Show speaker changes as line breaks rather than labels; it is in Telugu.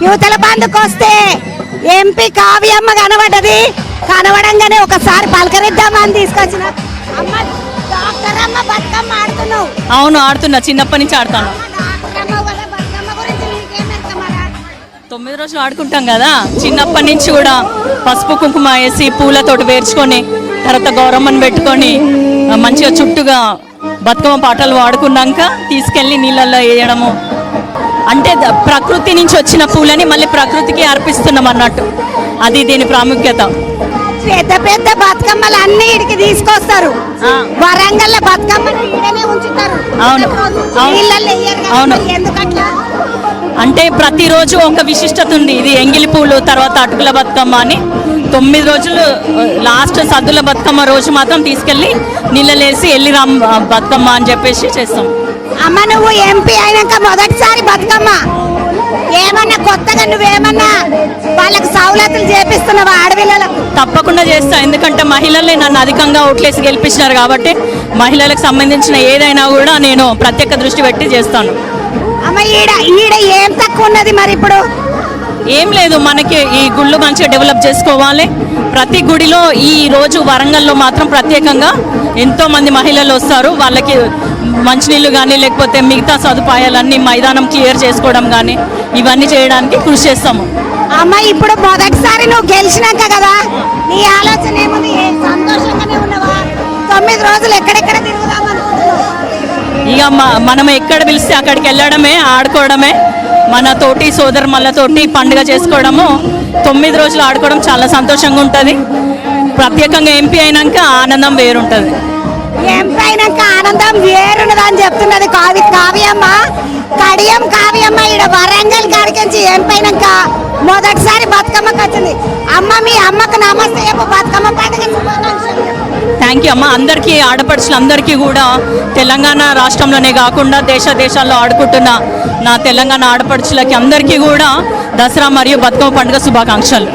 యువతల బంధుకు వస్తే ఎంపీ కావ్యమ్మ కనబడ్డది. కనబడంగానే ఒకసారి పలకరిద్దామని తీసుకొచ్చిన అమ్మ డాక్టర్ అమ్మ బతుకమ్మ ఆడుతున్నావు.
అవును, ఆడుతున్నా, చిన్నప్పటి నుంచి ఆడతాను. 9 రోజులు ఆడుకుంటాం కదా, చిన్నప్పటి నుంచి కూడా పసుపు కుంకుమ వేసి పూలతోటి పేర్చుకొని తర్వాత గౌరమ్మని పెట్టుకొని మంచిగా చుట్టుగా బతుకమ్మ పాటలు వాడుకున్నాక తీసుకెళ్ళి నీళ్ళల్లో వేయడము. అంటే ప్రకృతి నుంచి వచ్చిన పూలని మళ్ళీ ప్రకృతికి అర్పిస్తున్నాం అన్నట్టు, అది దీని ప్రాముఖ్యత.
పెద్ద పెద్ద బతుకమ్మలు అన్ని ఇడికి తీసుకొస్తారు. వరంగల్ బతుకమ్మని ఈడనే ఉంచుతారు.
అవును అవును,
ఎందుకట్లా
అంటే ప్రతిరోజు ఒక విశిష్టత ఉంది. ఇది ఎంగిలి పూలు, తర్వాత అటుకుల బతుకమ్మ అని 9 రోజులు. లాస్ట్ సద్దుల బతుకమ్మ రోజు మాత్రం తీసుకెళ్ళి నీళ్ళలేసి ఎల్లి రామ్ బతుకమ్మ అని చెప్పేసి చేస్తాం.
అమ్మ నువ్వు ఎంపీ అయినాక మొదటిసారి బతుకమ్మ ఏమన్నా కొత్తగా నువ్వేమన్నా వాళ్ళకి సౌలతులు చేపిస్తున్నావా ఆడపిల్లలకు?
తప్పకుండా చేస్తా, ఎందుకంటే మహిళలే నన్ను అధికంగా ఓట్లేసి గెలిపించినారు కాబట్టి మహిళలకు సంబంధించిన ఏదైనా కూడా నేను ప్రత్యేక దృష్టి పెట్టి చేస్తాను.
అమ్మ ఈడ ఏం తక్కువ ఉన్నది మరి? ఇప్పుడు
ఏం లేదు, మనకి ఈ గుళ్ళు మంచిగా డెవలప్ చేసుకోవాలి. ప్రతి గుడిలో ఈ రోజు వరంగల్లో మాత్రం ప్రత్యేకంగా ఎంతో మంది మహిళలు వస్తారు. వాళ్ళకి మంచినీళ్ళు కానీ లేకపోతే మిగతా సదుపాయాలన్నీ మైదానం క్లియర్ చేసుకోవడం కానీ ఇవన్నీ చేయడానికి కృషి చేస్తాము.
అమ్మ ఇప్పుడు మొదటిసారి నువ్వు గెలిచినాక కదా, నీ ఆలోచన ఏముంది? సంతోషంగానే ఉన్నావా? 9 రోజులు ఎక్కడెక్కడ తిరుగుదాం అనుకుంటున్నావు?
ఇక మనం ఎక్కడ పిలిస్తే అక్కడికి వెళ్ళడమే, ఆడుకోవడమే, మన తోటి సోదరుమళ్ళతోటి పండుగ చేసుకోవడము. 9 రోజులు ఆడుకోవడం చాలా సంతోషంగా ఉంటుంది. ప్రత్యేకంగా ఎంపీ అయినాక ఆనందం వేరుంటుంది.
ఎంపీ అయినాక ఆనందం వేరున్నదని చెప్తున్నది కావ్యమ్మ. కడియం కావ్యమ్మ ఈడ వరంగల్ కాడికించి ఎంపీ అయినాక మొదటిసారి బతుకమ్మకి వచ్చింది. అమ్మ మీ అమ్మకు నమస్తే బతుకమ్మ పండుగ.
థ్యాంక్ యూ అమ్మ. అందరికీ ఆడపడుచులందరికీ కూడా తెలంగాణ రాష్ట్రంలోనే కాకుండా దేశాల్లో ఆడుకుంటున్న నా తెలంగాణ ఆడపడుచులకి అందరికీ కూడా దసరా మరియు బతుకమ్మ పండుగ శుభాకాంక్షలు.